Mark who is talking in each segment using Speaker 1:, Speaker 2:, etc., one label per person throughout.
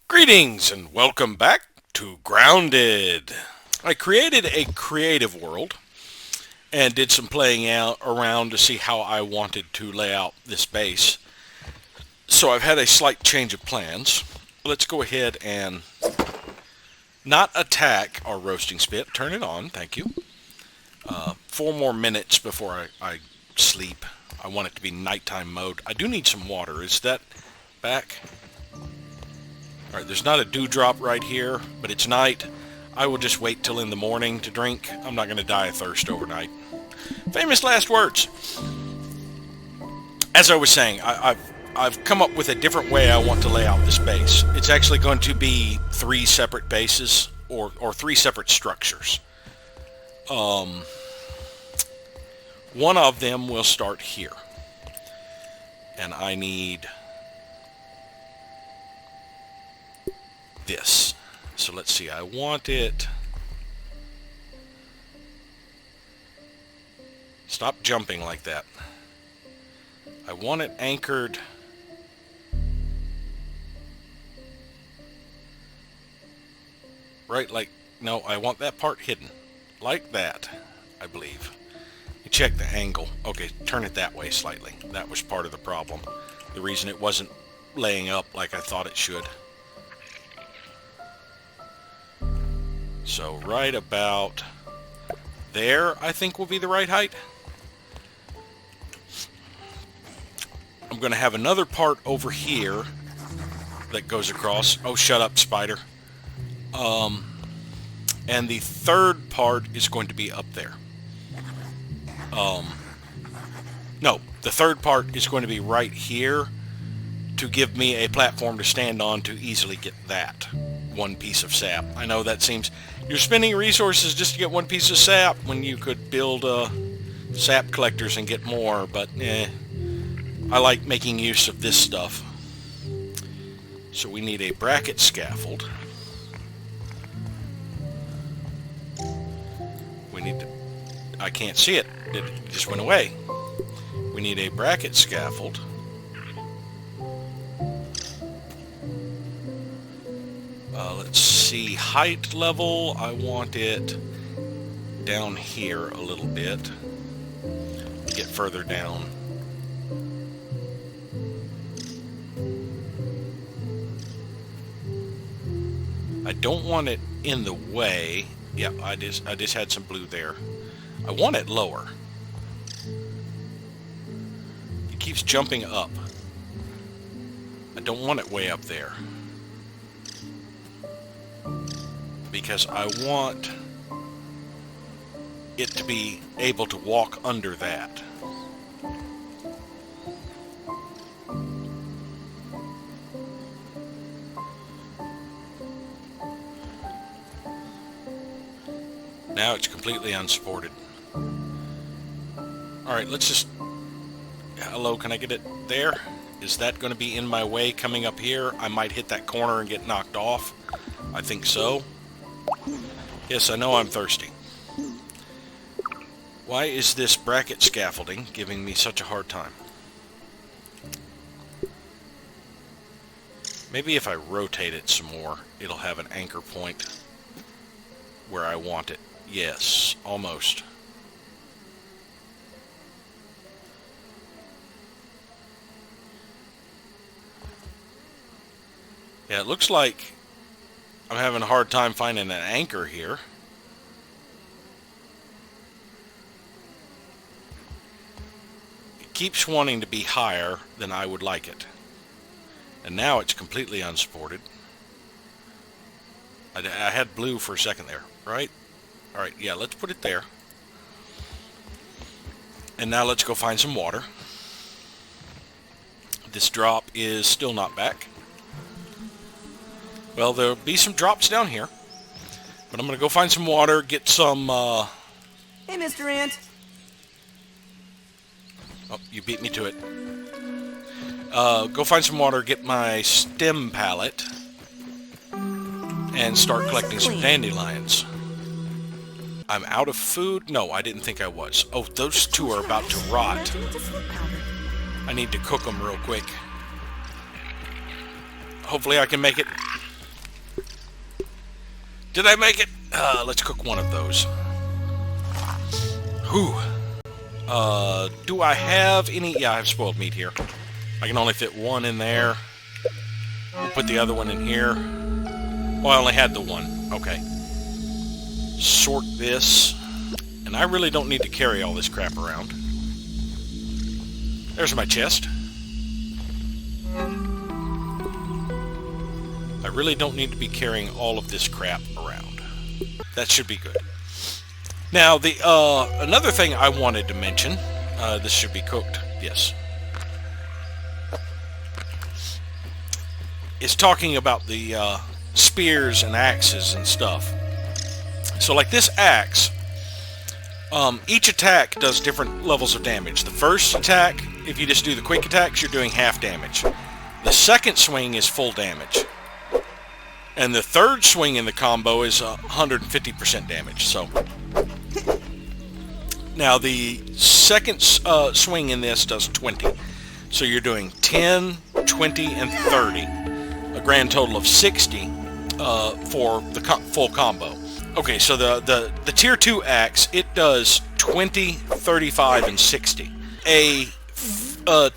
Speaker 1: Greetings and welcome back to Grounded. I created a creative world and did some playing out around to see how I wanted to lay out this base. So I've had a slight change of plans. Let's go ahead and not attack our roasting spit. Turn it on, thank you. 4 more minutes before I sleep. I want it to be nighttime mode. I do need some water. Is that back? Alright, there's not a dewdrop right here, but it's night. I will just wait till in the morning to drink. I'm not going to die of thirst overnight. Famous last words. As I was saying, I've come up with a different way I want to lay out this base. It's actually going to be 3 separate bases, or 3 separate structures. One of them will start here. And I need this. So let's see, I want it... Stop jumping like that. I want it anchored... Right, like... No, I want that part hidden. Like that, I believe. You check the angle. Okay, turn it that way slightly. That was part of the problem. The reason it wasn't laying up like I thought it should. So right about there, I think, will be the right height. I'm going to have another part over here that goes across. Oh, shut up, spider. And the third part is going to be up there. No, the third part is going to be right here to give me a platform to stand on to easily get that one piece of sap. I know that seems... You're spending resources just to get one piece of sap when you could build sap collectors and get more, but I like making use of this stuff. So we need a bracket scaffold. We need to... I can't see it. It just went away. We need a bracket scaffold. Let's see, height level, I want it down here a little bit. Get further down. I don't want it in the way. Yeah, I just had some blue there. I want it lower. It keeps jumping up. I don't want it way up there. Because I want it to be able to walk under that. Now it's completely unsupported. Alright, let's just... Hello, can I get it there? Is that going to be in my way coming up here? I might hit that corner and get knocked off. I think so. Yes, I know I'm thirsty. Why is this bracket scaffolding giving me such a hard time? Maybe if I rotate it some more, it'll have an anchor point where I want it. Yes, almost. Yeah, it looks like I'm having a hard time finding an anchor here. It keeps wanting to be higher than I would like it. And now it's completely unsupported. I had blue for a second there, right? Alright, yeah, let's put it there. And now let's go find some water. This drop is still not back. Well, there'll be some drops down here. But I'm going to go find some water, get some,
Speaker 2: Hey, Mr. Ant.
Speaker 1: Oh, you beat me to it. Go find some water, get my stem palette, and start collecting some dandelions. I'm out of food? No, I didn't think I was. Oh, those two are about to rot. I need to cook them real quick. Hopefully I can make it Did I make it? Let's cook one of those. Whew. Do I have any? Yeah, I have spoiled meat here. I can only fit one in there. We'll put the other one in here. Oh, I only had the one. Okay. Sort this. And I really don't need to carry all this crap around. There's my chest. I really don't need to be carrying all of this crap around. That should be good. Now, the another thing I wanted to mention, this should be cooked, yes, is talking about the spears and axes and stuff. So like this axe, each attack does different levels of damage. The first attack, if you just do the quick attacks, you're doing half damage. The second swing is full damage. And the third swing in the combo is 150% damage. So now the second swing in this does 20. So you're doing 10, 20, and 30. A grand total of 60 for the full combo. Okay, so the tier 2 axe, it does 20, 35, and 60. A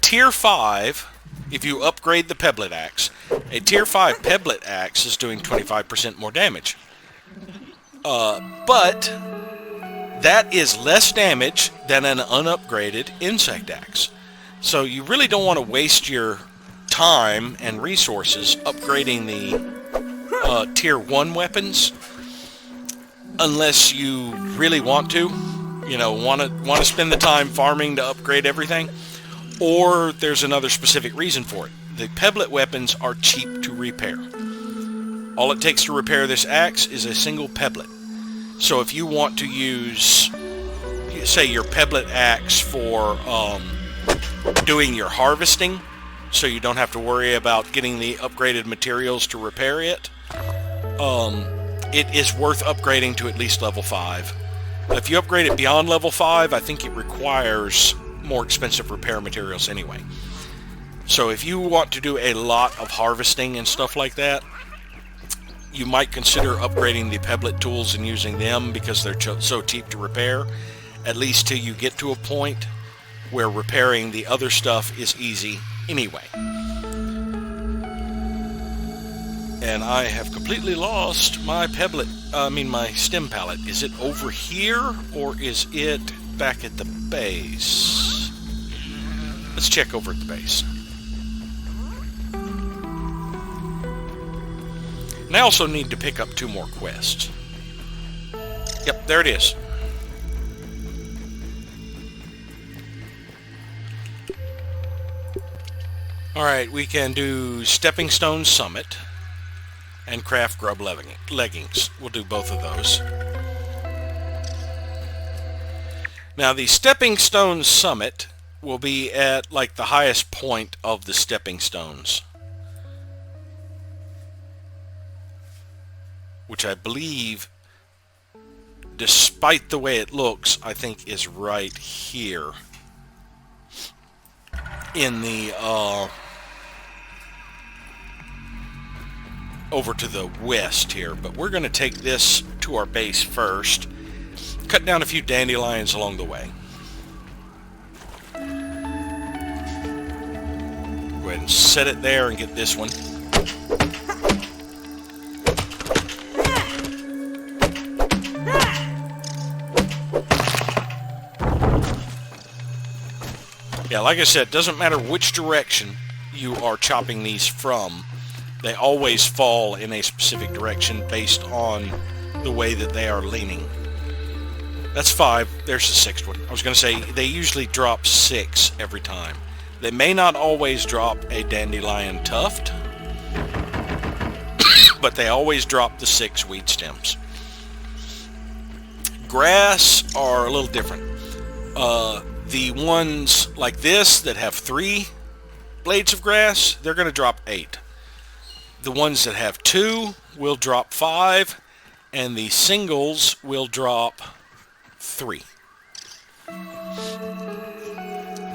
Speaker 1: tier 5, if you upgrade the pebblet axe, a tier 5 pebblet axe is doing 25% more damage. But that is less damage than an unupgraded insect axe. So you really don't want to waste your time and resources upgrading the tier 1 weapons unless you really want to. You know, want to spend the time farming to upgrade everything, or there's another specific reason for it. The pebblet weapons are cheap to repair. All it takes to repair this axe is a single pebblet. So if you want to use, say, your pebblet axe for doing your harvesting, so you don't have to worry about getting the upgraded materials to repair it, it is worth upgrading to at least level 5. If you upgrade it beyond level 5, I think it requires more expensive repair materials anyway. So if you want to do a lot of harvesting and stuff like that, you might consider upgrading the pebblet tools and using them because they're so cheap to repair, at least till you get to a point where repairing the other stuff is easy anyway. And I have completely lost my my stem pallet. Is it over here or is it back at the base? Let's check over at the base. And I also need to pick up 2 more quests. Yep, there it is. Alright, we can do Stepping Stone Summit and craft grub leggings. We'll do both of those. Now the Stepping Stone Summit will be at like the highest point of the stepping stones, which I believe, despite the way it looks, I think is right here in the over to the west here. But we're going to take this to our base first, cut down a few dandelions along the way. Go ahead and set it there and get this one. Yeah, like I said, it doesn't matter which direction you are chopping these from. They always fall in a specific direction based on the way that they are leaning. That's 5. There's the 6th one. I was going to say, they usually drop 6 every time. They may not always drop a dandelion tuft, but they always drop the 6 weed stems. Grass are a little different. The ones like this that have 3 blades of grass, they're going to drop 8. The ones that have 2 will drop 5, and the singles will drop 3.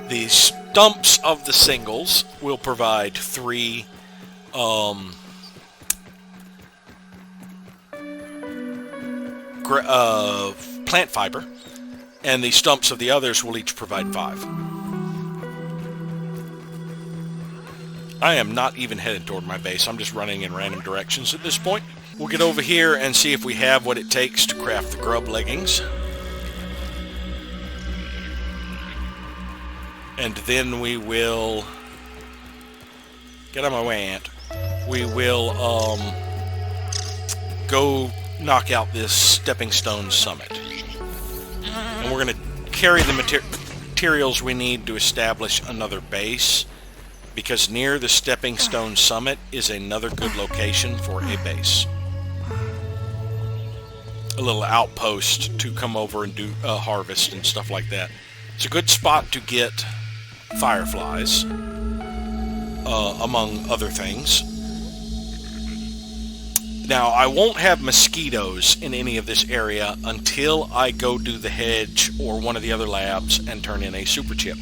Speaker 1: The stumps of the singles will provide 3 plant fiber, and the stumps of the others will each provide 5. I am not even headed toward my base. I'm just running in random directions at this point. We'll get over here and see if we have what it takes to craft the grub leggings. And then we will... Get out of my way, Ant. We will go knock out this stepping stone summit. And we're going to carry the materials we need to establish another base, because near the stepping stone summit is another good location for a base. A little outpost to come over and do harvest and stuff like that. It's a good spot to get fireflies, among other things. Now, I won't have mosquitoes in any of this area until I go do the hedge or one of the other labs and turn in a super chip.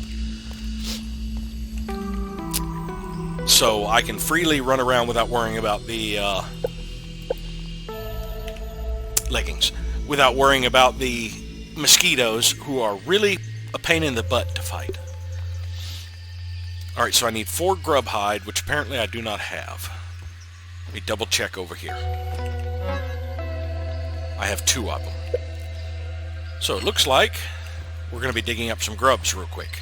Speaker 1: So I can freely run around without worrying about the leggings, without worrying about the mosquitoes, who are really a pain in the butt to fight. Alright, so I need 4 grub hide, which apparently I do not have. Let me double check over here. I have 2 of them. So it looks like we're going to be digging up some grubs real quick.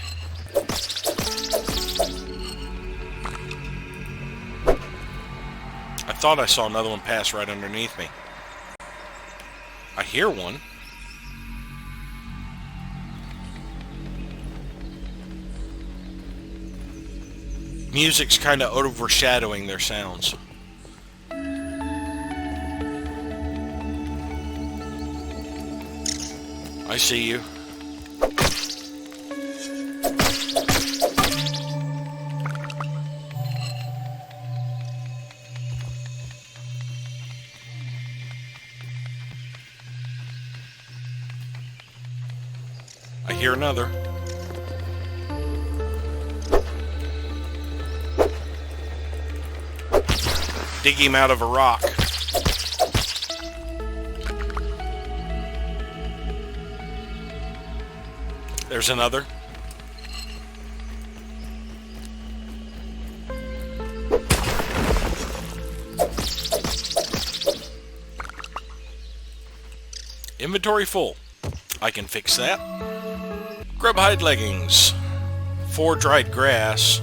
Speaker 1: I thought I saw another one pass right underneath me. I hear one. Music's kind of overshadowing their sounds. I see you. I hear another. Dig him out of a rock. There's another. Inventory full. I can fix that. Grub hide leggings. 4 dried grass.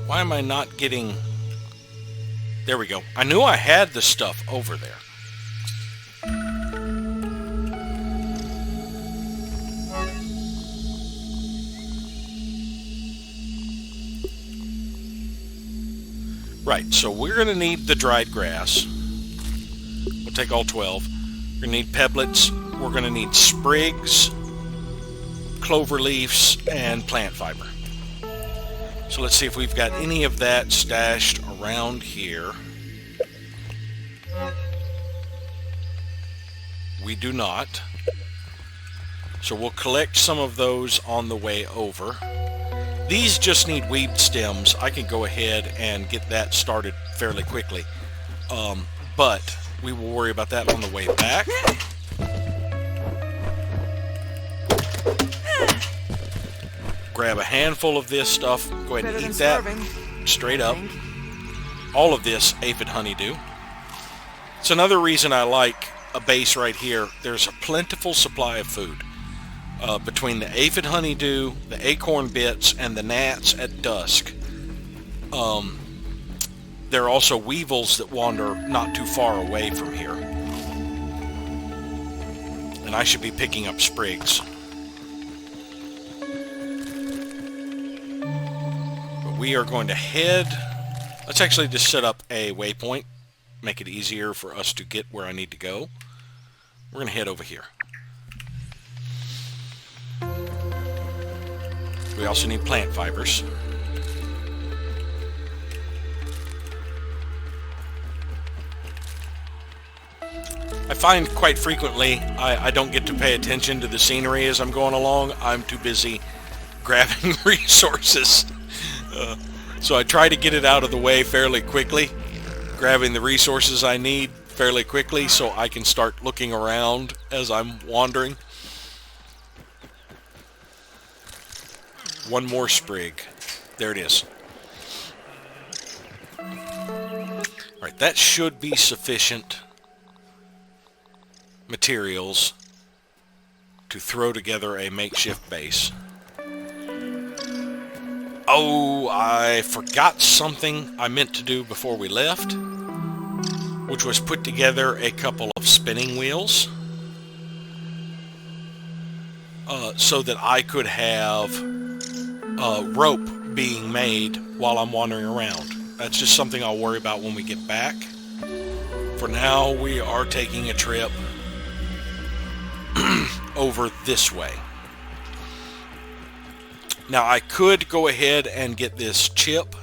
Speaker 1: Why am I not getting... There we go. I knew I had the stuff over there. Right, so we're going to need the dried grass. We'll take all 12. We're going to need pebblets. We're going to need sprigs, clover leaves, and plant fiber. So let's see if we've got any of that stashed around here. We do not. So we'll collect some of those on the way over. These just need weed stems. I can go ahead and get that started fairly quickly. But we will worry about that on the way back. Grab a handful of this stuff. Go ahead and eat that straight up. All of this aphid honeydew. It's another reason I like a base right here. There's a plentiful supply of food. Between the aphid honeydew, the acorn bits, and the gnats at dusk. There are also weevils that wander not too far away from here. And I should be picking up sprigs. But we are going to head... Let's actually just set up a waypoint. Make it easier for us to get where I need to go. We're going to head over here. We also need plant fibers. I find quite frequently I don't get to pay attention to the scenery as I'm going along. I'm too busy grabbing resources. So I try to get it out of the way fairly quickly, grabbing the resources I need fairly quickly so I can start looking around as I'm wandering. One more sprig. There it is. Alright, that should be sufficient materials to throw together a makeshift base. Oh, I forgot something I meant to do before we left, which was put together a couple of spinning wheels so that I could have rope being made while I'm wandering around. That's just something I'll worry about when we get back. For now, we are taking a trip over this way. Now, I could go ahead and get this chip,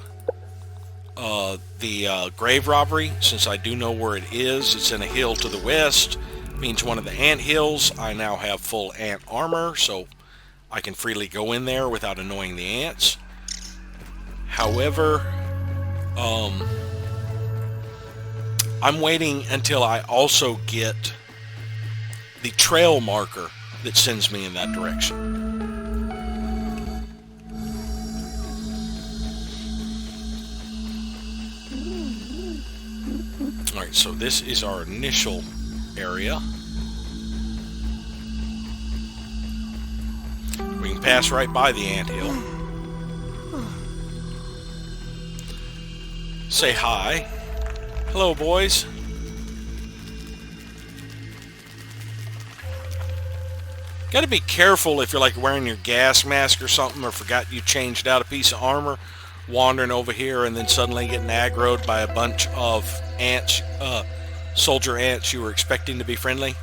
Speaker 1: the grave robbery, since I do know where it is. It's in a hill to the west. It means one of the ant hills. I now have full ant armor, so I can freely go in there without annoying the ants. However, I'm waiting until I also get the trail marker that sends me in that direction. Alright, so this is our initial area. We can pass right by the anthill. Say hi. Hello, boys. Got to be careful if you're like wearing your gas mask or something, or forgot you changed out a piece of armor, wandering over here and then suddenly getting aggroed by a bunch of ants, soldier ants you were expecting to be friendly.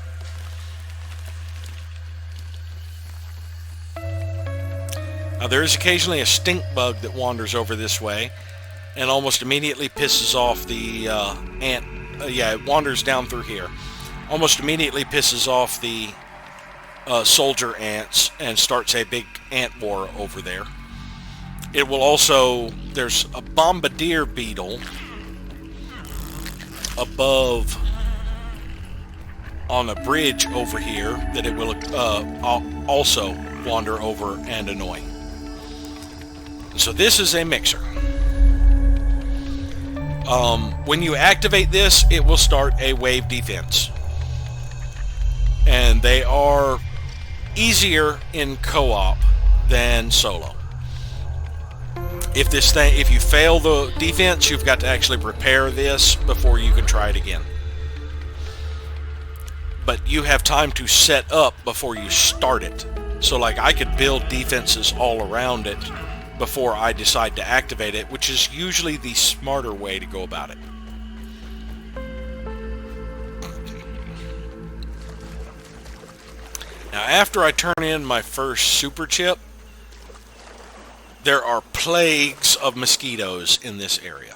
Speaker 1: Now there is occasionally a stink bug that wanders over this way and almost immediately pisses off the ant. It wanders down through here. Almost immediately pisses off the soldier ants and starts a big ant war over there. It will also, there's a bombardier beetle above on a bridge over here that it will also wander over and annoy. And so this is a mixer. When you activate this, it will start a wave defense. And they are easier in co-op than solo. If you fail the defense, you've got to actually repair this before you can try it again. But you have time to set up before you start it. So like I could build defenses all around it before I decide to activate it, which is usually the smarter way to go about it. Now after I turn in my first super chip, there are plagues of mosquitoes in this area.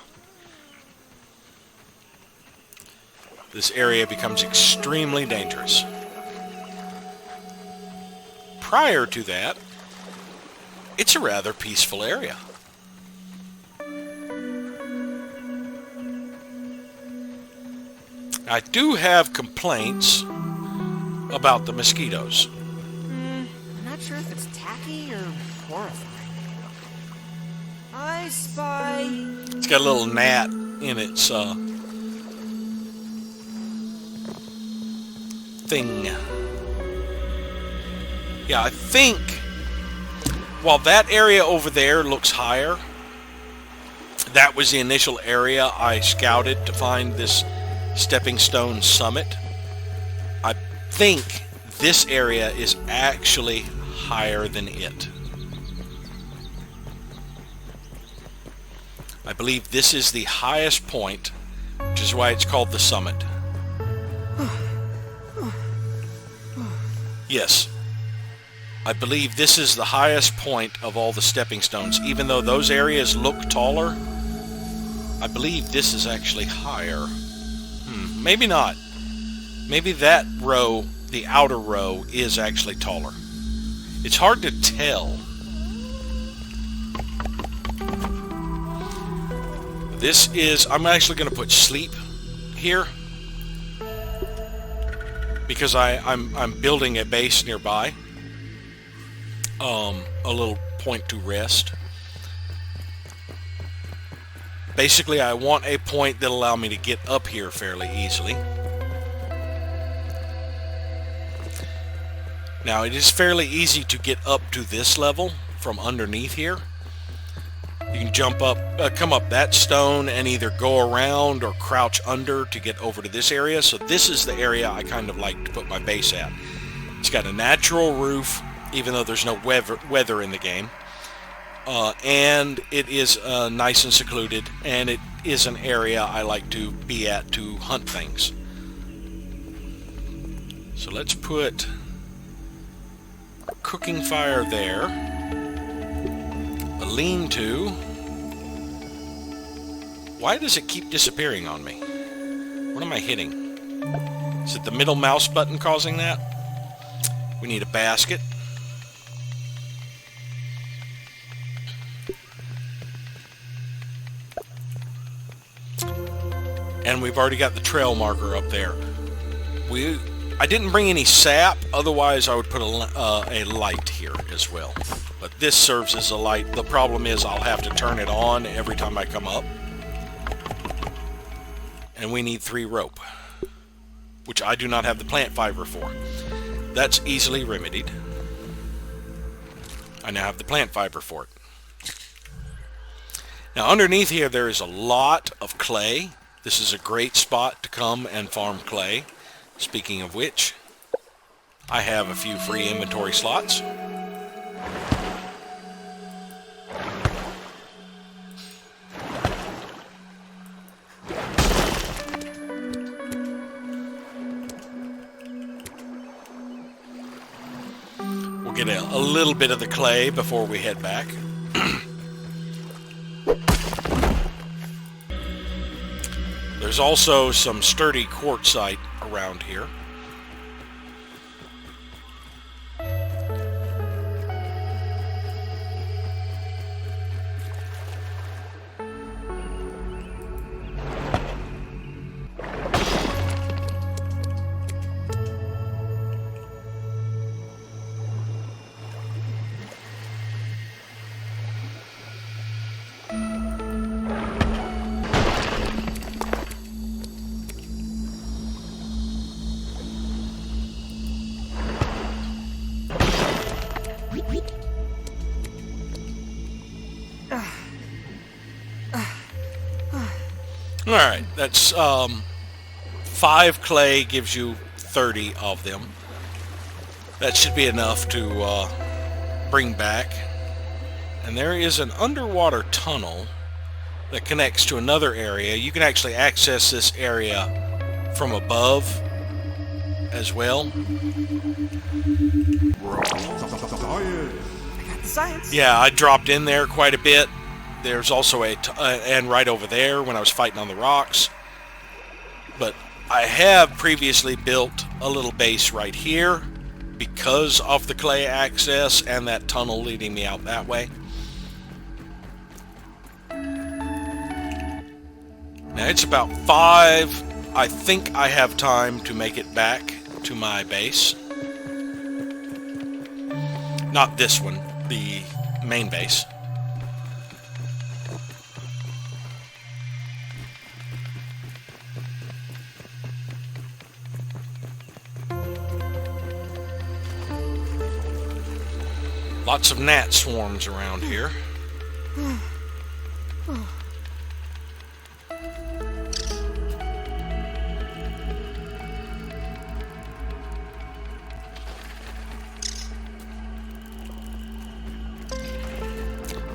Speaker 1: This area becomes extremely dangerous. Prior to that, it's a rather peaceful area. I do have complaints about the mosquitoes.
Speaker 2: I'm not sure if it's tacky or horrifying. I spy.
Speaker 1: It's got a little gnat in its thing. Yeah, I think while that area over there looks higher, that was the initial area I scouted to find this stepping stone summit. I think this area is actually higher than it. I believe this is the highest point, which is why it's called the summit. Yes, I believe this is the highest point of all the stepping stones. Even though those areas look taller, I believe this is actually higher. Maybe not. Maybe that row, the outer row, is actually taller. It's hard to tell. This is, I'm actually going to put sleep here because I'm building a base nearby. A little point to rest. Basically, I want a point that'll allow me to get up here fairly easily. Now, it is fairly easy to get up to this level from underneath here. You can jump up, come up that stone and either go around or crouch under to get over to this area. So this is the area I kind of like to put my base at. It's got a natural roof, even though there's no weather in the game. And it is nice and secluded, and it is an area I like to be at to hunt things. So let's put a cooking fire there, a lean-to. Why does it keep disappearing on me? What am I hitting? Is it the middle mouse button causing that? We need a basket. And we've already got the trail marker up there. I didn't bring any sap, otherwise I would put a light here as well. But this serves as a light. The problem is I'll have to turn it on every time I come up. And we need 3 rope, which I do not have the plant fiber for. That's easily remedied. I now have the plant fiber for it. Now underneath here there is a lot of clay. This is a great spot to come and farm clay. Speaking of which, I have a few free inventory slots. We'll get a little bit of the clay before we head back. There's also some sturdy quartzite around here. Alright, that's 5 clay gives you 30 of them. That should be enough to bring back. And there is an underwater tunnel that connects to another area. You can actually access this area from above as well.
Speaker 2: I got the science.
Speaker 1: Yeah, I dropped in there quite a bit. There's also and right over there when I was fighting on the rocks. But I have previously built a little base right here because of the clay access and that tunnel leading me out that way. Now it's about 5. I think I have time to make it back to my base. Not this one, the main base. Lots of gnat swarms around here.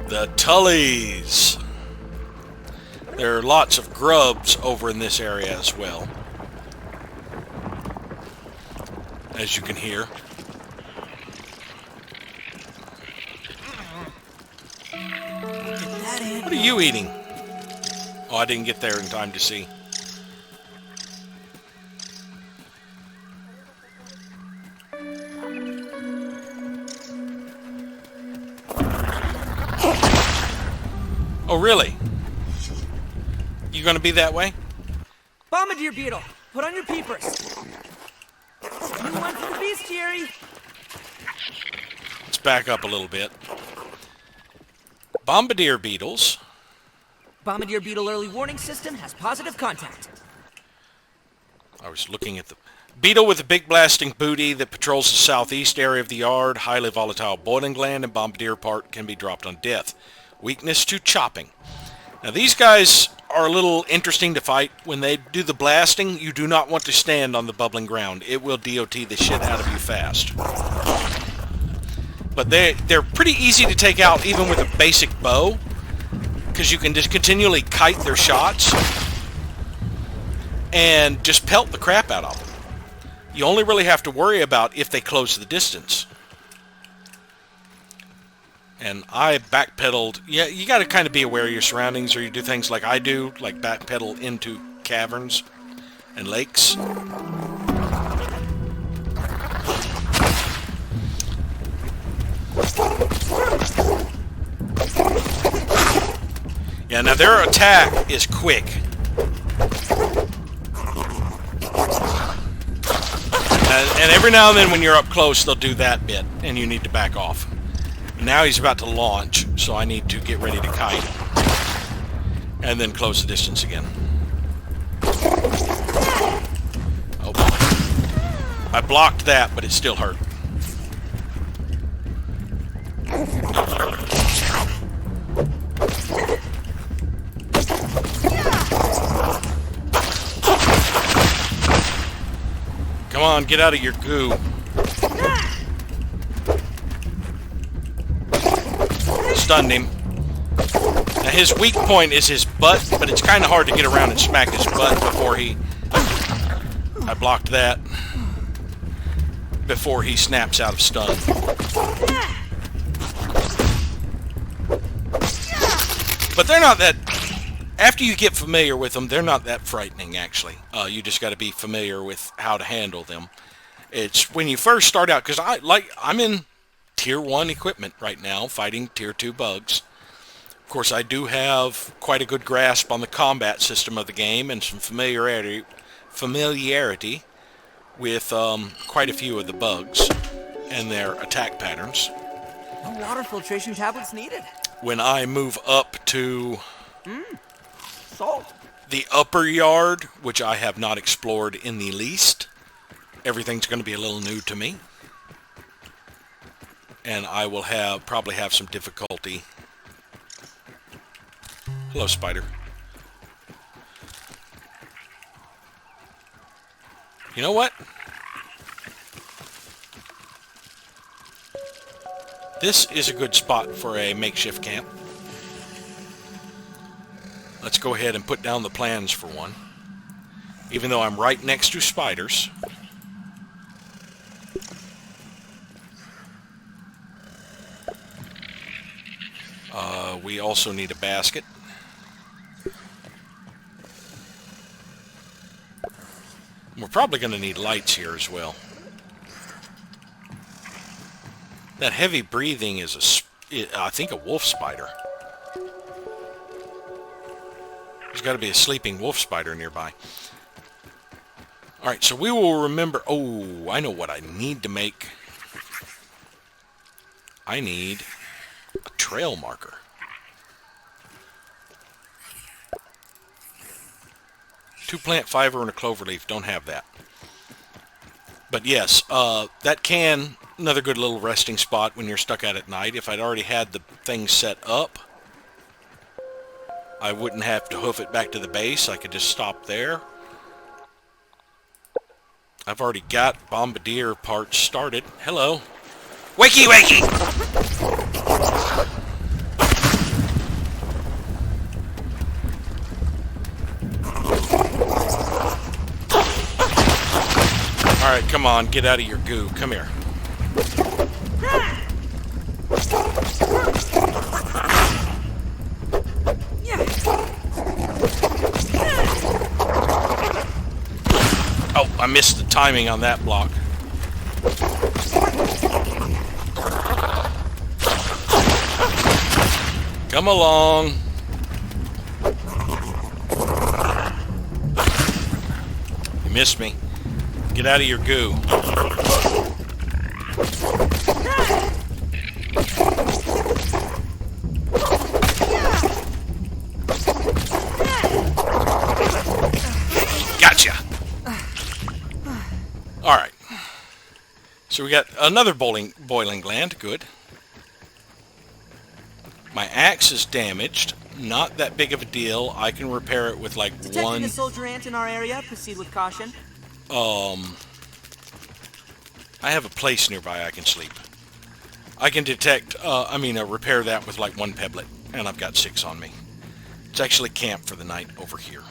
Speaker 1: The Tullies. There are lots of grubs over in this area as well, as you can hear. What are you eating? Oh, I didn't get there in time to see. Oh, really? You gonna be that way?
Speaker 2: Bombardier beetle, put on your peepers. New one for the bestiary.
Speaker 1: Let's back up a little bit. Bombardier beetles.
Speaker 2: Bombardier beetle early warning system has positive contact.
Speaker 1: I was looking at the beetle with a big blasting booty that patrols the southeast area of the yard. Highly volatile boiling gland and bombardier part can be dropped on death. Weakness to chopping. Now these guys are a little interesting to fight. When they do the blasting, you do not want to stand on the bubbling ground. It will DOT the shit out of you fast. But they're pretty easy to take out even with a basic bow, because you can just continually kite their shots and just pelt the crap out of them. You only really have to worry about if they close the distance. And I backpedaled. Yeah, you got to kind of be aware of your surroundings, or you do things like I do, like backpedal into caverns and lakes. Yeah, now their attack is quick. And every now and then when you're up close, they'll do that bit, and you need to back off. Now he's about to launch, so I need to get ready to kite. And then close the distance again. Oh, I blocked that, but it still hurt. Come on, get out of your goo. Stunned him. Now his weak point is his butt, but it's kind of hard to get around and smack his butt before he... I blocked that before he snaps out of stun. But they're not that... After you get familiar with them, they're not that frightening, actually. You just got to be familiar with how to handle them. It's when you first start out, because I'm in Tier 1 equipment right now, fighting Tier 2 bugs. Of course, I do have quite a good grasp on the combat system of the game and some familiarity with quite a few of the bugs and their attack patterns.
Speaker 2: No water filtration tablets needed.
Speaker 1: When I move up to
Speaker 2: Salt.
Speaker 1: the upper yard, which I have not explored in the least, everything's going to be a little new to me. And I will probably have some difficulty. Hello, spider. You know what? This is a good spot for a makeshift camp. Let's go ahead and put down the plans for one. Even though I'm right next to spiders. We also need a basket. We're probably going to need lights here as well. That heavy breathing is, I think, a wolf spider. There's got to be a sleeping wolf spider nearby. Alright, so we will remember... Oh, I know what I need to make. I need a trail marker. Two plant fiber and a clover leaf. Don't have that. But yes, that can... Another good little resting spot when you're stuck out at night. If I'd already had the thing set up, I wouldn't have to hoof it back to the base. I could just stop there. I've already got bombardier parts started. Hello. Wakey, wakey! Alright, come on. Get out of your goo. Come here. Oh, I missed the timing on that block. Come along. You missed me. Get out of your goo. Gotcha. All right. So we got another boiling gland. Good. My axe is damaged. Not that big of a deal. I can repair it with like
Speaker 2: Detecting a soldier ant in our area. Proceed with caution.
Speaker 1: I have a place nearby I can sleep. I can repair that with like 1 pebblet, and I've got 6 on me. It's actually camp for the night over here.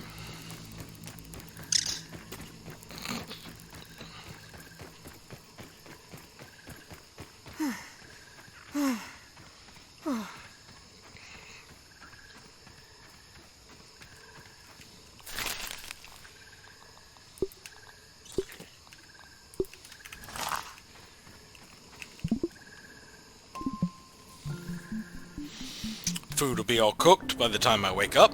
Speaker 1: Food will be all cooked by the time I wake up.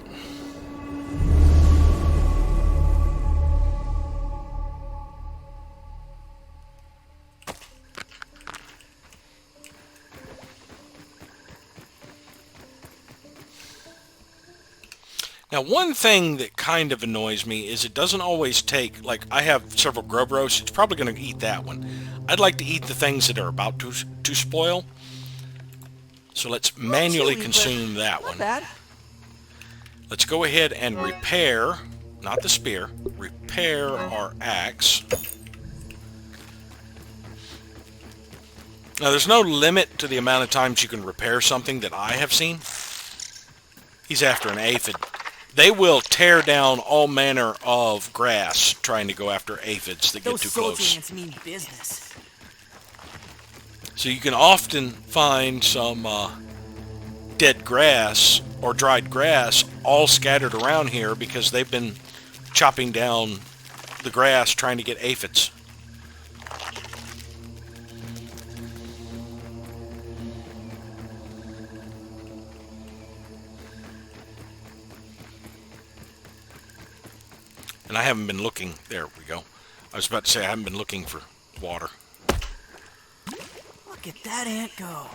Speaker 1: Now, one thing that kind of annoys me is it doesn't always take, like, I have several grub roasts. It's probably going to eat that one. I'd like to eat the things that are about to spoil. So let's manually consume that one.
Speaker 2: Bad.
Speaker 1: Let's go ahead and repair, not the spear, repair our axe. Now, there's no limit to the amount of times you can repair something that I have seen. He's after an aphid. They will tear down all manner of grass trying to go after aphids that get too close.
Speaker 2: Those soldier ants mean business.
Speaker 1: So you can often find some dead grass or dried grass all scattered around here because they've been chopping down the grass trying to get aphids. And I haven't been looking. There we go. I was about to say I haven't been looking for water.
Speaker 2: Look at that ant go.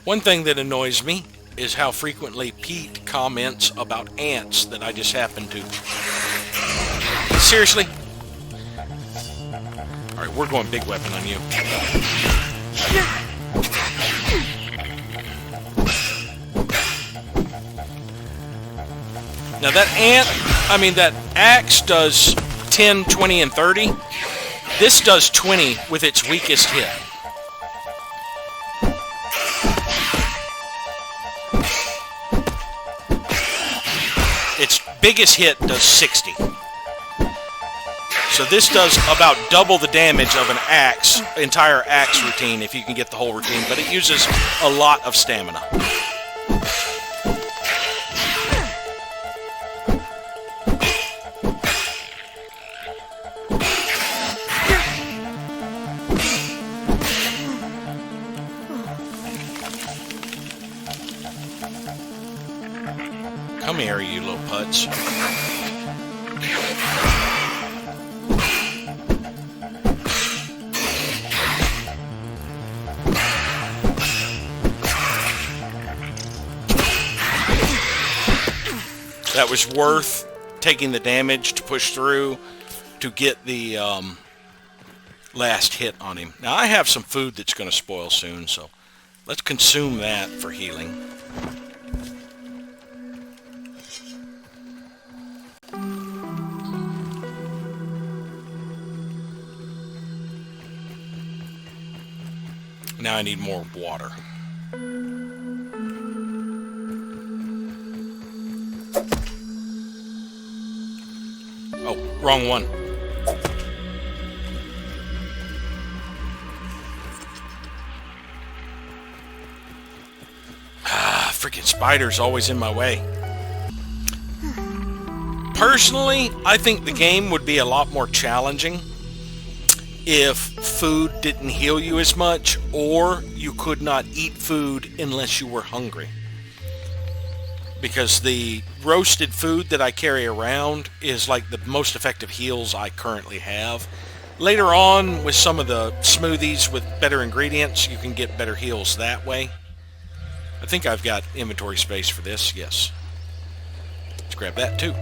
Speaker 1: One thing that annoys me is how frequently Pete comments about ants that I just happen to... Seriously? Alright, we're going big weapon on you. Now that axe does 10, 20, and 30. This does 20 with its weakest hit. Its biggest hit does 60. So this does about double the damage of an entire axe routine if you can get the whole routine, but it uses a lot of stamina. Come here, you little putz. That was worth taking the damage to push through to get the last hit on him. Now, I have some food that's going to spoil soon, so let's consume that for healing. Now I need more water. Oh, wrong one. Freaking spiders always in my way. Personally, I think the game would be a lot more challenging if food didn't heal you as much, or you could not eat food unless you were hungry. Because the roasted food that I carry around is like the most effective heals I currently have. Later on, with some of the smoothies with better ingredients, you can get better heals that way. I think I've got inventory space for this, yes. Let's grab that too.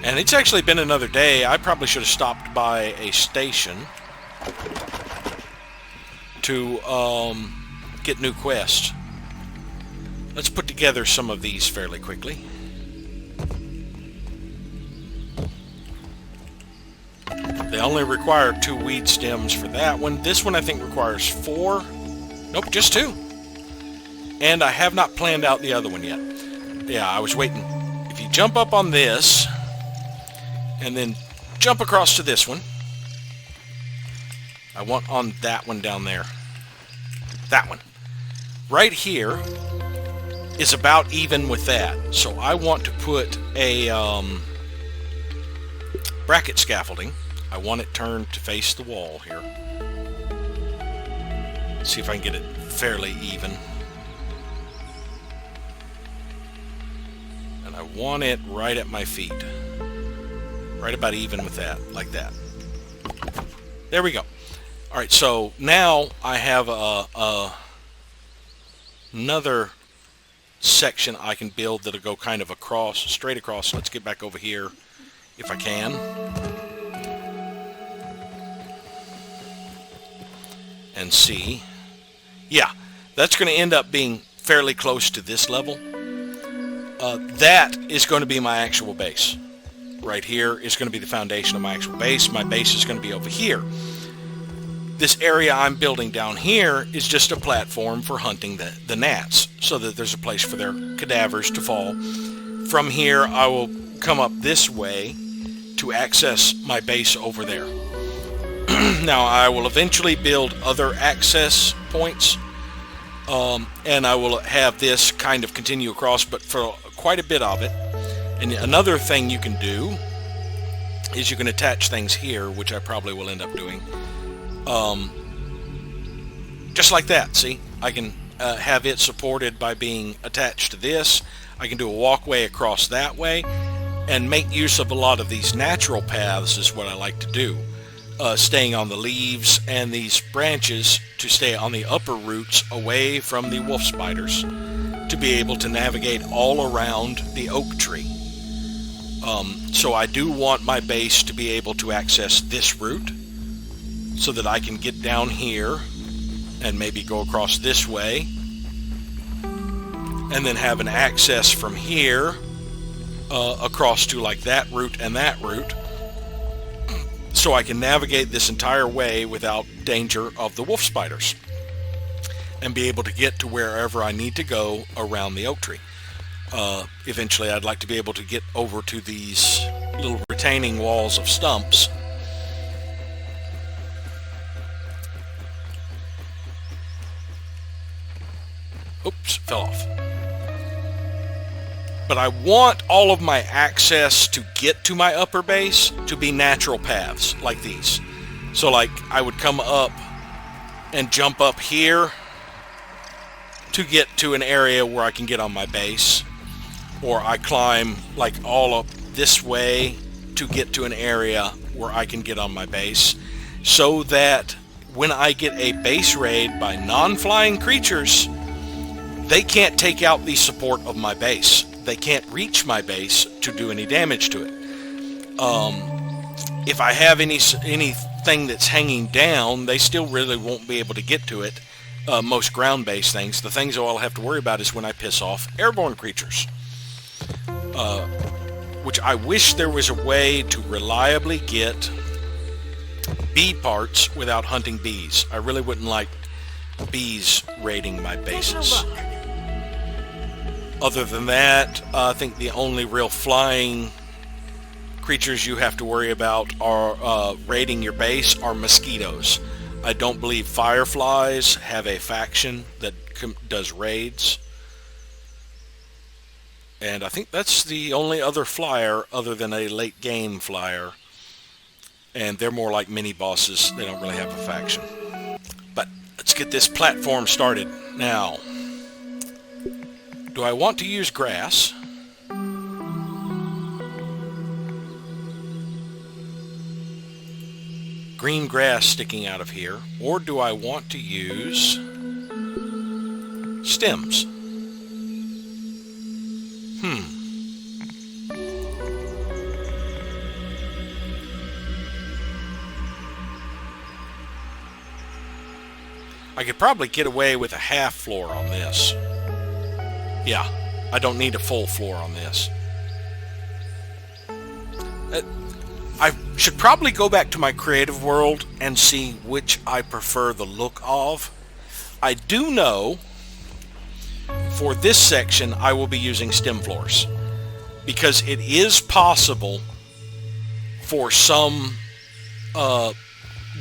Speaker 1: And it's actually been another day. I probably should have stopped by a station to get new quests. Let's put together some of these fairly quickly. They only require 2 weed stems for that one. This one I think requires 4. Nope, just 2. And I have not planned out the other one yet. Yeah, I was waiting. If you jump up on this, and then jump across to this one, I want on that one down there. That one. Right here is about even with that. So I want to put a bracket scaffolding. I want it turned to face the wall here. See if I can get it fairly even. And I want it right at my feet. Right about even with that, like that. There we go. Alright, so now I have another section I can build that'll go kind of across, straight across. Let's get back over here if I can. And see. Yeah, that's going to end up being fairly close to this level. That is going to be my actual base. Right here is going to be the foundation of my actual base. My base is going to be over here. This area I'm building down here is just a platform for hunting the gnats, so that there's a place for their cadavers to fall. From here, I will come up this way to access my base over there. Now, I will eventually build other access points, and I will have this kind of continue across, but for quite a bit of it. And another thing you can do is you can attach things here, which I probably will end up doing. Just like that, see? I can have it supported by being attached to this. I can do a walkway across that way and make use of a lot of these natural paths is what I like to do. Staying on the leaves and these branches to stay on the upper roots away from the wolf spiders to be able to navigate all around the oak tree. So I do want my base to be able to access this route so that I can get down here and maybe go across this way and then have an access from here across to like that route and that route, so I can navigate this entire way without danger of the wolf spiders and be able to get to wherever I need to go around the oak tree. Eventually I'd like to be able to get over to these little retaining walls of stumps. Oops, fell off. But I want all of my access to get to my upper base to be natural paths like these. So like I would come up and jump up here to get to an area where I can get on my base. Or I climb like all up this way to get to an area where I can get on my base, so that when I get a base raid by non-flying creatures, they can't take out the support of my base. They can't reach my base to do any damage to it. If I have anything that's hanging down, they still really won't be able to get to it. Most ground-based things. The things I'll have to worry about is when I piss off airborne creatures. Which I wish there was a way to reliably get bee parts without hunting bees. I really wouldn't like bees raiding my bases. Other than that, I think the only real flying creatures you have to worry about are raiding your base are mosquitoes. I don't believe fireflies have a faction that does raids. And I think that's the only other flyer other than a late game flyer. And they're more like mini bosses. They don't really have a faction. Let's get this platform started. Now, do I want to use grass? Green grass sticking out of here. Or do I want to use stems? I could probably get away with a half floor on this. Yeah, I don't need a full floor on this. I should probably go back to my creative world and see which I prefer the look of. I do know for this section I will be using stem floors, because it is possible for some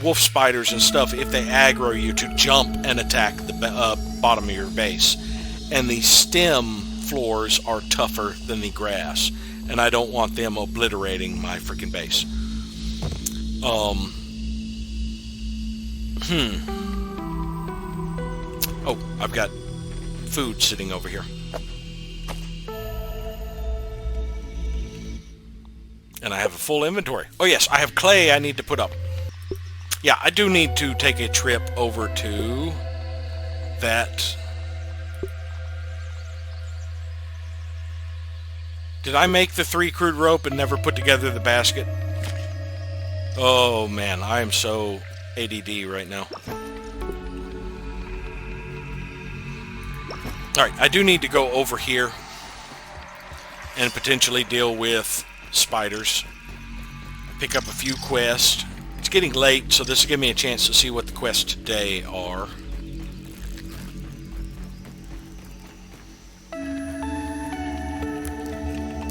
Speaker 1: wolf spiders and stuff, if they aggro you, to jump and attack the bottom of your base. And the stem floors are tougher than the grass, and I don't want them obliterating my freaking base. Oh, I've got food sitting over here. And I have a full inventory. Oh yes, I have clay I need to put up. Yeah, I do need to take a trip over to that. Did I make the 3 crude rope and never put together the basket? Oh man, I am so ADD right now. Alright, I do need to go over here and potentially deal with spiders. Pick up a few quests. It's getting late, so this will give me a chance to see what the quests today are.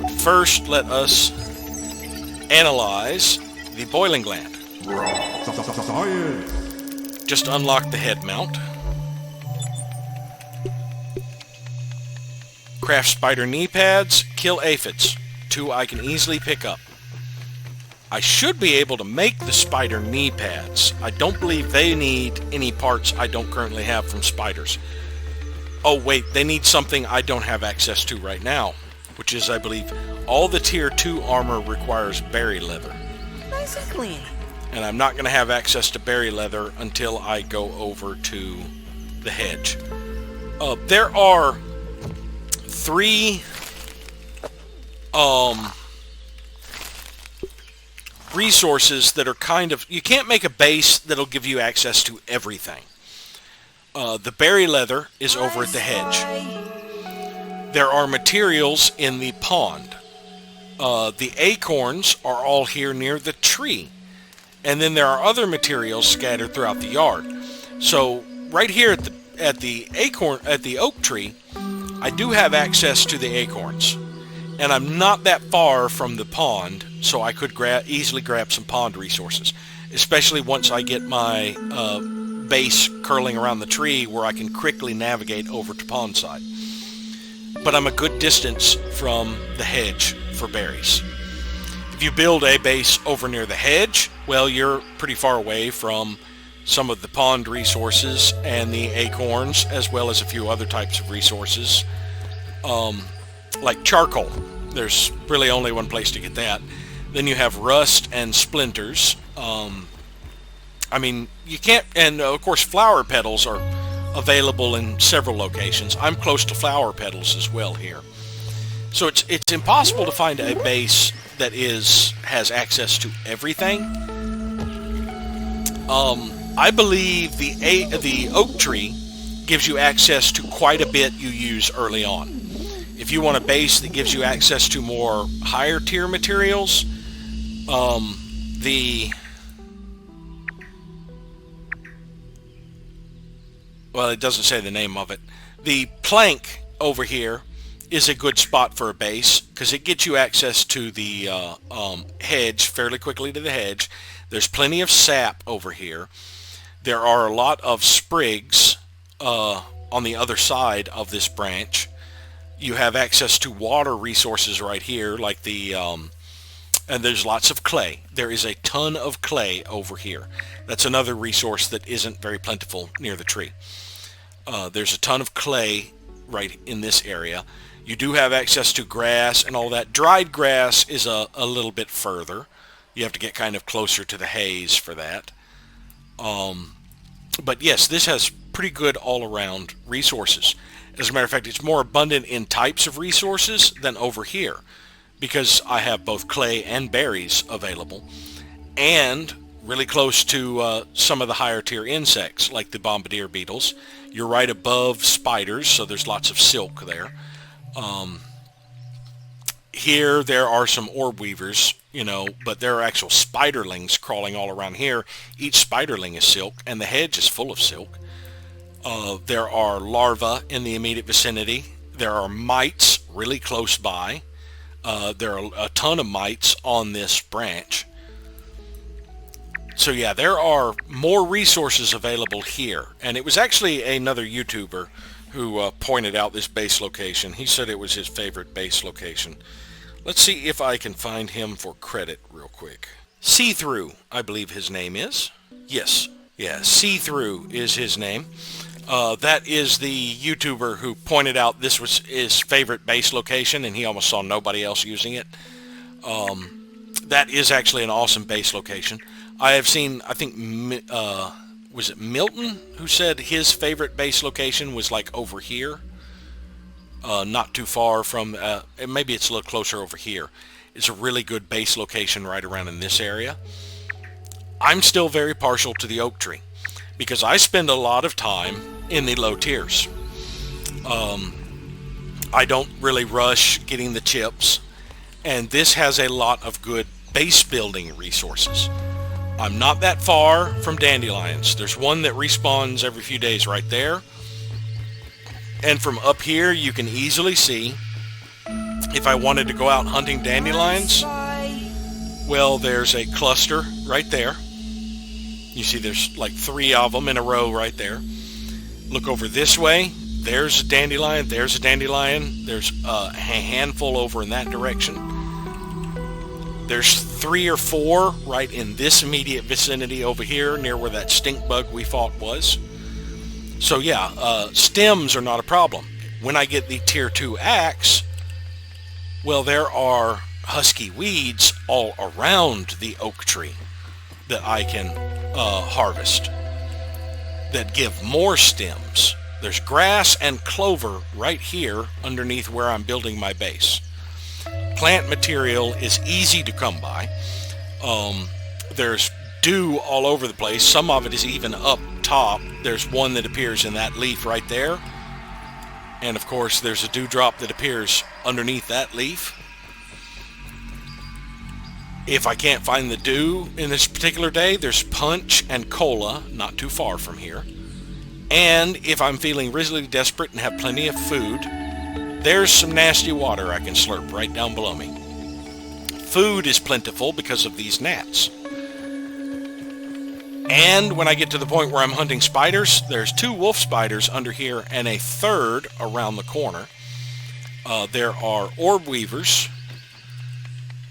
Speaker 1: But first, let us analyze the boiling gland. Just unlock the head mount. Craft spider knee pads, kill aphids. 2 I can easily pick up. I should be able to make the spider knee pads. I don't believe they need any parts I don't currently have from spiders. Oh wait, they need something I don't have access to right now, which is, I believe, all the tier 2 armor requires berry leather.
Speaker 2: Nice and clean.
Speaker 1: And I'm not going to have access to berry leather until I go over to the hedge. There are 3 resources that are kind of... You can't make a base that'll give you access to everything. The berry leather is over at the hedge. There are materials in the pond. The acorns are all here near the tree. And then there are other materials scattered throughout the yard. So right here at the oak tree, I do have access to the acorns. And I'm not that far from the pond, so I could easily grab some pond resources. Especially once I get my base curling around the tree where I can quickly navigate over to pond side. But I'm a good distance from the hedge for berries. If you build a base over near the hedge, well, you're pretty far away from some of the pond resources and the acorns, as well as a few other types of resources. Like charcoal. There's really only one place to get that. Then you have rust and splinters. I mean, you can't... And, of course, flower petals are available in several locations. I'm close to flower petals as well here. So it's impossible to find a base that has access to everything. I believe the oak tree gives you access to quite a bit you use early on. If you want a base that gives you access to more higher tier materials, well, it doesn't say the name of it. The plank over here is a good spot for a base because it gets you access to the hedge fairly quickly to the hedge. There's plenty of sap over here. There are a lot of sprigs on the other side of this branch. You have access to water resources right here, like the And there's lots of clay. There is a ton of clay over here. That's another resource that isn't very plentiful near the tree. There's a ton of clay right in this area. You do have access to grass and all that. Dried grass is a little bit further. You have to get kind of closer to the haze for that. But yes, this has pretty good all-around resources. As a matter of fact, it's more abundant in types of resources than over here, because I have both clay and berries available, and really close to some of the higher tier insects like the bombardier beetles. You're right above spiders, so there's lots of silk there. Here there are some orb weavers, but there are actual spiderlings crawling all around here. Each spiderling is silk, and the hedge is full of silk. There are larvae in the immediate vicinity. There are mites really close by. There are a ton of mites on this branch. So yeah, there are more resources available here. And it was actually another YouTuber who pointed out this base location. He said it was his favorite base location. Let's see if I can find him for credit real quick. See-Through, I believe his name is. Yes, yeah, See-Through is his name. That is the YouTuber who pointed out this was his favorite base location, and he almost saw nobody else using it. That is actually an awesome base location. I have seen, I think, was it Milton who said his favorite base location was like over here? Not too far from, maybe it's a little closer over here. It's a really good base location right around in this area. I'm still very partial to the oak tree because I spend a lot of time in the low tiers. I don't really rush getting the chips, and this has a lot of good base building resources. I'm not that far from dandelions. There's one that respawns every few days right there. And from up here, you can easily see, if I wanted to go out hunting dandelions, well, there's a cluster right there. You see there's like 3 of them in a row right there. Look over this way. There's a dandelion. There's a dandelion. There's a handful over in that direction. There's 3 or 4 right in this immediate vicinity over here near where that stink bug we fought was. So yeah, stems are not a problem. When I get the tier 2 axe, well, there are husky weeds all around the oak tree that I can harvest that give more stems. There's grass and clover right here underneath where I'm building my base. Plant material is easy to come by. There's dew all over the place. Some of it is even up top. There's one that appears in that leaf right there. And of course there's a dewdrop that appears underneath that leaf. If I can't find the dew in this particular day, there's punch and cola not too far from here. And if I'm feeling really desperate and have plenty of food, there's some nasty water I can slurp right down below me. Food is plentiful because of these gnats. And when I get to the point where I'm hunting spiders, there's 2 wolf spiders under here and a 3rd around the corner. There are orb weavers,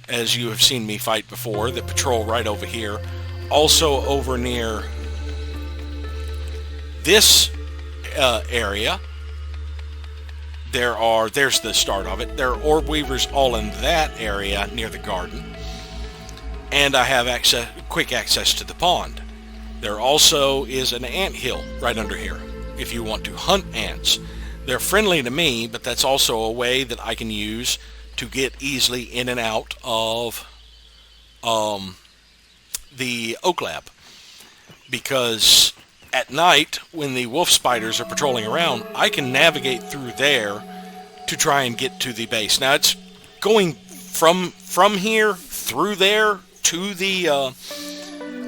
Speaker 1: as you have seen me fight before, that patrol right over here. Also over near this area, there's the start of it. There are orb weavers all in that area near the garden. And I have quick access to the pond. There also is an ant hill right under here if you want to hunt ants. They're friendly to me, but that's also a way that I can use to get easily in and out of the oak lab. Because at night, when the wolf spiders are patrolling around, I can navigate through there to try and get to the base. Now, it's going from here through there to the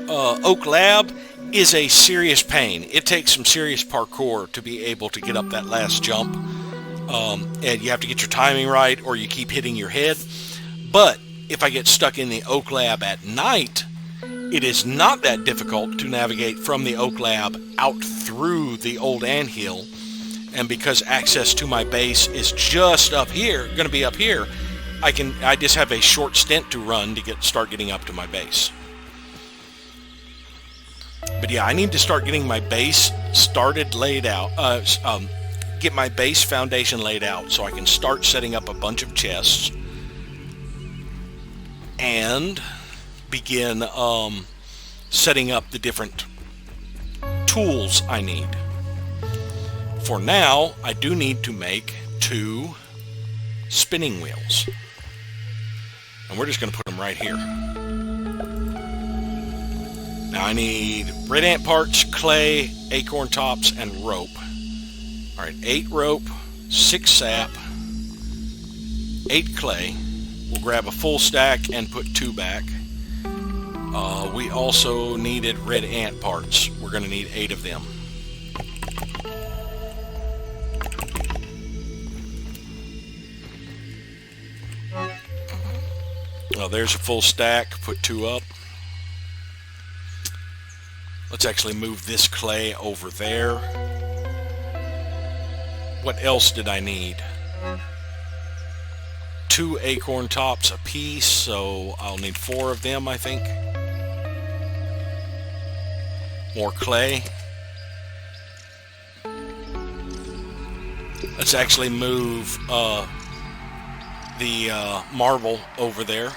Speaker 1: oak lab is a serious pain. It takes some serious parkour to be able to get up that last jump. And you have to get your timing right, or you keep hitting your head. But if I get stuck in the oak lab at night, it is not that difficult to navigate from the oak lab out through the old anthill. And because access to my base is just up here, going to be up here, I just have a short stint to run to start getting up to my base. But yeah, I need to start getting my base laid out, get my base foundation laid out so I can start setting up a bunch of chests and begin setting up the different tools I need. For now, I do need to make 2 spinning wheels. And we're just going to put them right here. Now I need red ant parts, clay, acorn tops, and rope. Alright, 8 rope, 6 sap, 8 clay. We'll grab a full stack and put 2 back. We also needed red ant parts. We're going to need 8 of them. Well, there's a full stack. Put 2 up. Let's actually move this clay over there. What else did I need? 2 acorn tops a piece, so I'll need 4 of them, I think. More clay. Let's actually move the marble over there.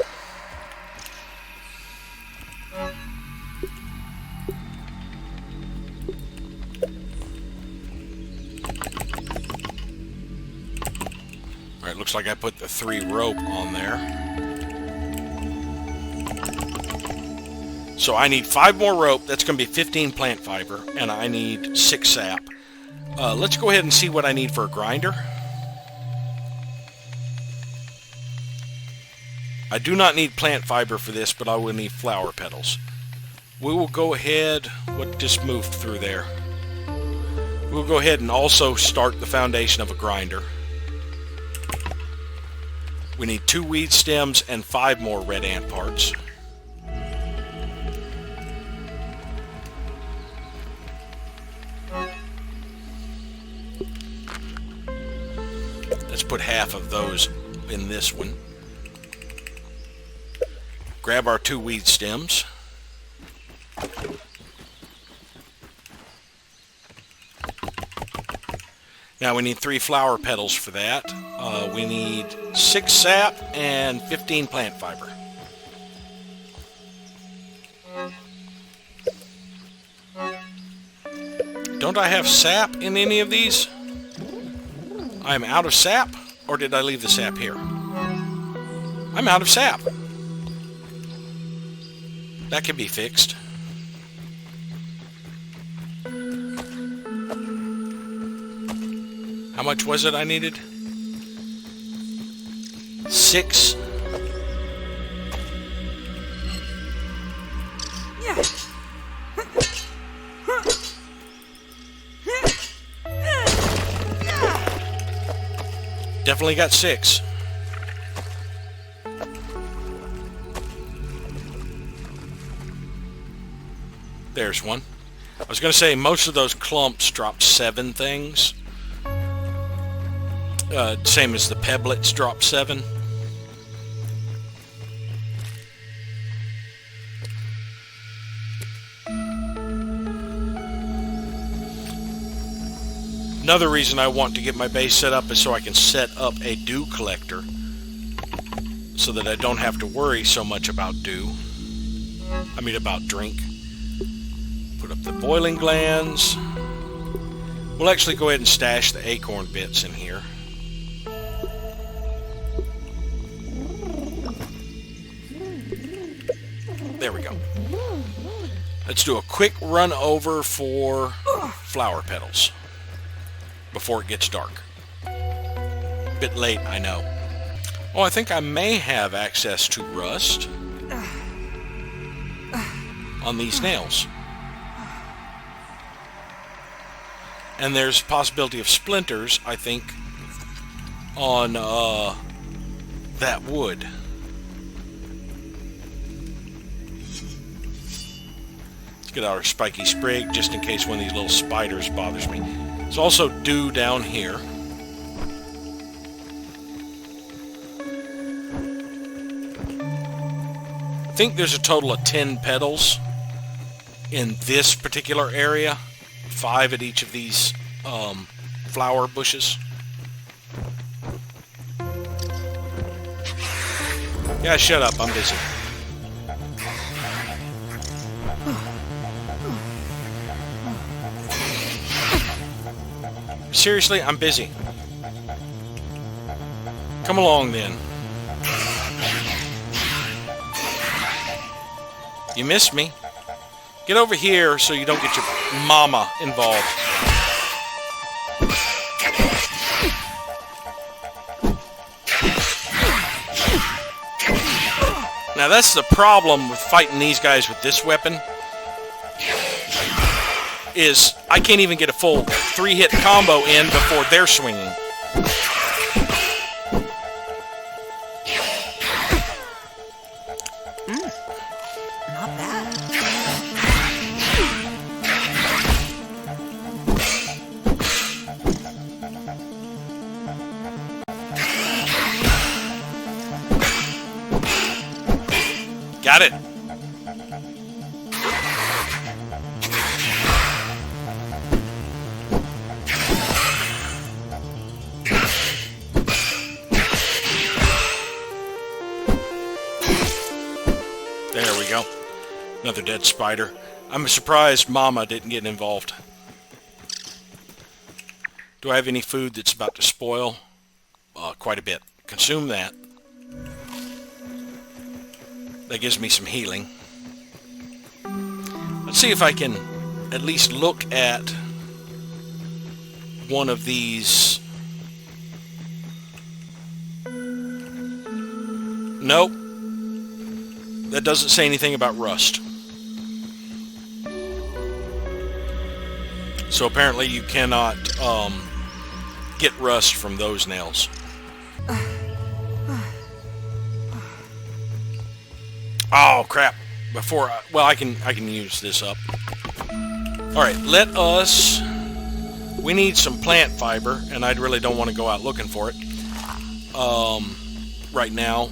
Speaker 1: Alright, looks like I put the 3 rope on there. So I need 5 more rope. That's going to be 15 plant fiber, and I need 6 sap. Let's go ahead and see what I need for a grinder. I do not need plant fiber for this, but I will need flower petals. We will go ahead, what just moved through there? We'll go ahead and also start the foundation of a grinder. We need 2 weed stems and 5 more red ant parts. Let's put half of those in this one. Grab our 2 weed stems. Now we need 3 flower petals for that. We need 6 sap and 15 plant fiber. Don't I have sap in any of these? I'm out of sap, or did I leave the sap here? I'm out of sap. That can be fixed. How much was it I needed? 6. Definitely got 6. There's one. I was going to say most of those clumps dropped 7 things. Same as the pebblets drop 7. Another reason I want to get my base set up is so I can set up a dew collector so that I don't have to worry so much about dew. I mean about drink. Put up the boiling glands. We'll actually go ahead and stash the acorn bits in here. There we go. Let's do a quick run over for flower petals before it gets dark. Bit late, I know. Oh, I think I may have access to rust on these nails. And there's a possibility of splinters, I think, on that wood. Let's get out our spiky sprig just in case one of these little spiders bothers me. There's also dew down here. think there's a total of 10 petals in this particular area. 5 at each of these flower bushes. Yeah, shut up. I'm busy. Seriously, I'm busy. Come along, then. You missed me. Get over here so you don't get your mama involved. Now that's the problem with fighting these guys with this weapon, is I can't even get a full 3-hit combo in before they're swinging.
Speaker 2: Not bad.
Speaker 1: Got it. There we go. Another dead spider. I'm surprised Mama didn't get involved. Do I have any food that's about to spoil? Quite a bit. Consume that. That gives me some healing. Let's see if I can at least look at one of these. Nope. That doesn't say anything about rust. So apparently you cannot get rust from those nails. Oh crap! Well, I can use this up. All right, we need some plant fiber, and I really don't want to go out looking for it right now.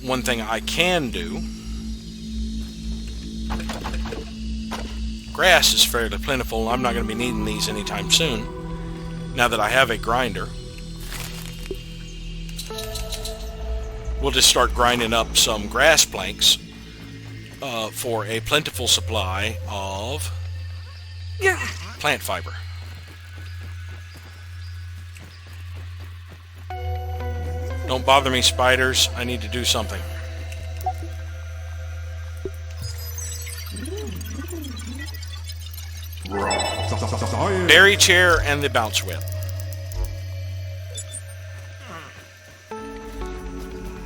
Speaker 1: One thing I can do. Grass is fairly plentiful, and I'm not going to be needing these anytime soon. Now that I have a grinder, we'll just start grinding up some grass planks for a plentiful supply of plant fiber. Don't bother me, spiders. I need to do something. Berry chair and the bounce whip.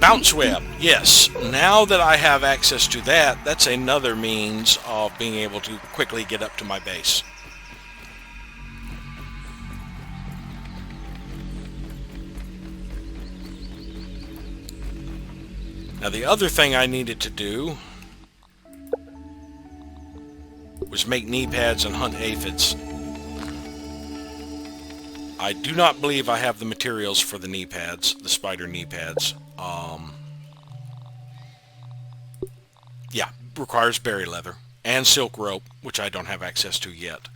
Speaker 1: Bounce web, yes. Now that I have access to that, that's another means of being able to quickly get up to my base. Now the other thing I needed to do was make knee pads and hunt aphids. I do not believe I have the materials for the knee pads, the spider knee pads. Yeah, requires berry leather and silk rope, which I don't have access to yet.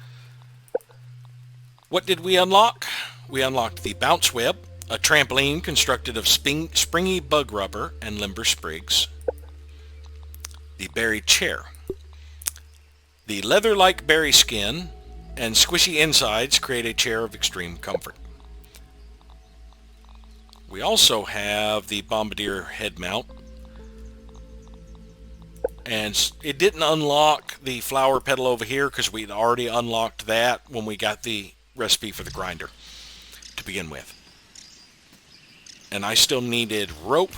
Speaker 1: What did we unlock? We unlocked the bounce web, a trampoline constructed of springy bug rubber and limber sprigs. The berry chair. The leather-like berry skin and squishy insides create a chair of extreme comfort. We also have the bombardier head mount, and it didn't unlock the flower petal over here because we'd already unlocked that when we got the recipe for the grinder to begin with. And I still needed rope,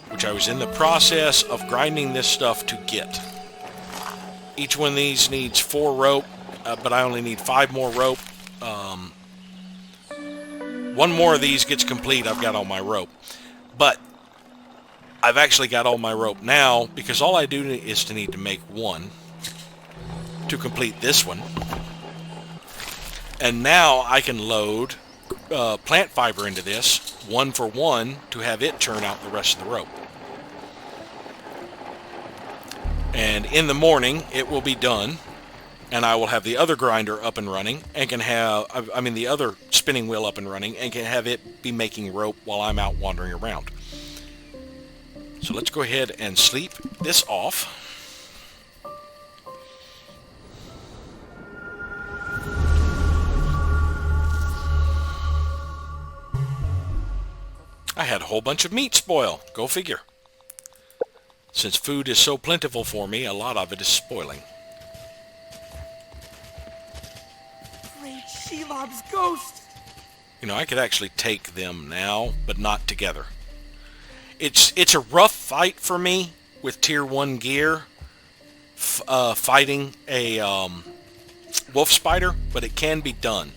Speaker 1: which I was in the process of grinding this stuff to get. Each one of these needs 4 rope, but I only need 5 more rope. One more of these gets complete, I've got all my rope. But I've actually got all my rope now, because all I do is to need to make 1 to complete this one. And now I can load plant fiber into this, 1 for 1, to have it churn out the rest of the rope. And in the morning, it will be done, and I will have the other grinder up and running, and can have, the other spinning wheel up and running, and can have it be making rope while I'm out wandering around. So let's go ahead and sleep this off. I had a whole bunch of meat spoil. Go figure. Since food is so plentiful for me, a lot of it is spoiling.
Speaker 2: Great Shelob's ghost!
Speaker 1: You know, I could actually take them now, but not together. It's a rough fight for me with Tier 1 gear, fighting a wolf spider, but it can be done.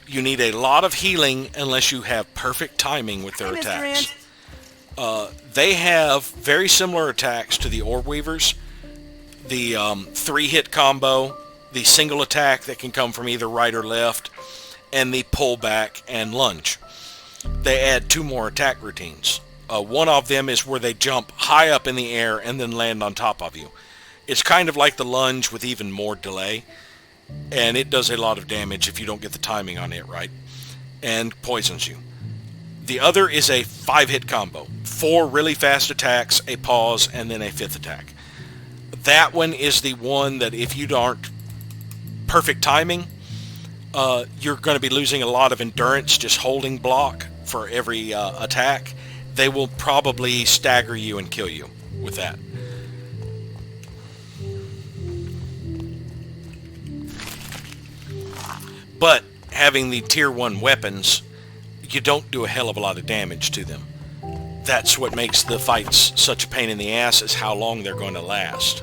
Speaker 1: You need a lot of healing unless you have perfect timing with their attacks. They have very similar attacks to the Orb Weavers. The 3-hit combo, the single attack that can come from either right or left, and the pullback and lunge. They add 2 more attack routines. One of them is where they jump high up in the air and then land on top of you. It's kind of like the lunge with even more delay, and it does a lot of damage if you don't get the timing on it right, and poisons you. The other is a 5-hit combo. 4 really fast attacks, a pause, and then a 5th attack. That one is the one that if you aren't perfect timing, you're going to be losing a lot of endurance just holding block for every attack. They will probably stagger you and kill you with that. But having the Tier 1 weapons, you don't do a hell of a lot of damage to them. That's what makes the fights such a pain in the ass, is how long they're going to last.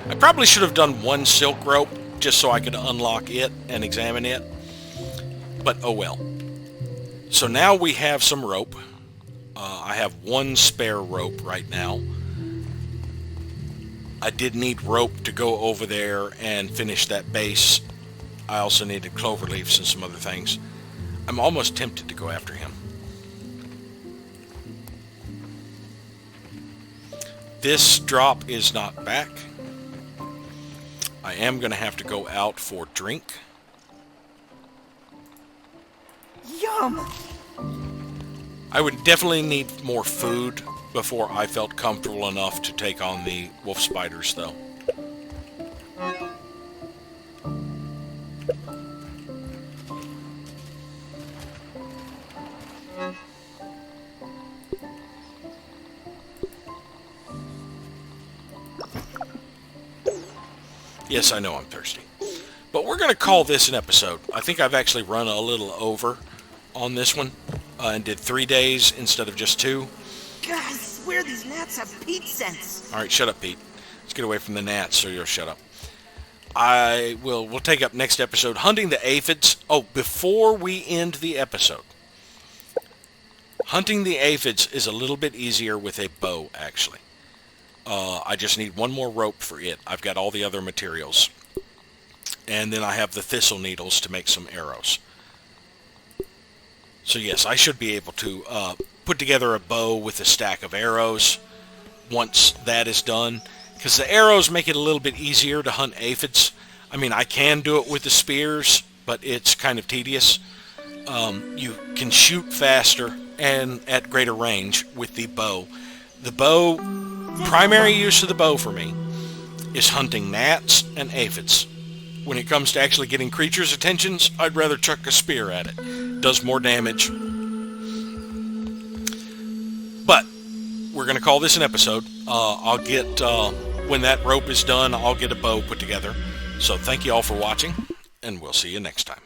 Speaker 1: I probably should have done 1 silk rope just so I could unlock it and examine it, but oh well. So now we have some rope. I have 1 spare rope right now. I did need rope to go over there and finish that base. I also needed clover leaves and some other things. I'm almost tempted to go after him. This drop is not back. I am going to have to go out for drink.
Speaker 2: Yum!
Speaker 1: I would definitely need more food before I felt comfortable enough to take on the wolf spiders, though. Yes, I know I'm thirsty. But we're going to call this an episode. I think I've actually run a little over on this one and did 3 days instead of just 2.
Speaker 2: God, I swear these gnats have Pete sense.
Speaker 1: All right, shut up, Pete. Let's get away from the gnats so you'll shut up. We'll take up next episode, hunting the aphids. Oh, before we end the episode, hunting the aphids is a little bit easier with a bow, actually. I just need 1 more rope for it. I've got all the other materials. And then I have the thistle needles to make some arrows. So yes, I should be able to put together a bow with a stack of arrows once that is done. Because the arrows make it a little bit easier to hunt aphids. I mean, I can do it with the spears, but it's kind of tedious. You can shoot faster and at greater range with the bow. The bow, primary use of the bow for me, is hunting gnats and aphids. When it comes to actually getting creatures' attentions, I'd rather chuck a spear at it. Does more damage. But we're going to call this an episode. I'll get, when that rope is done, I'll get a bow put together. So thank you all for watching, and we'll see you next time.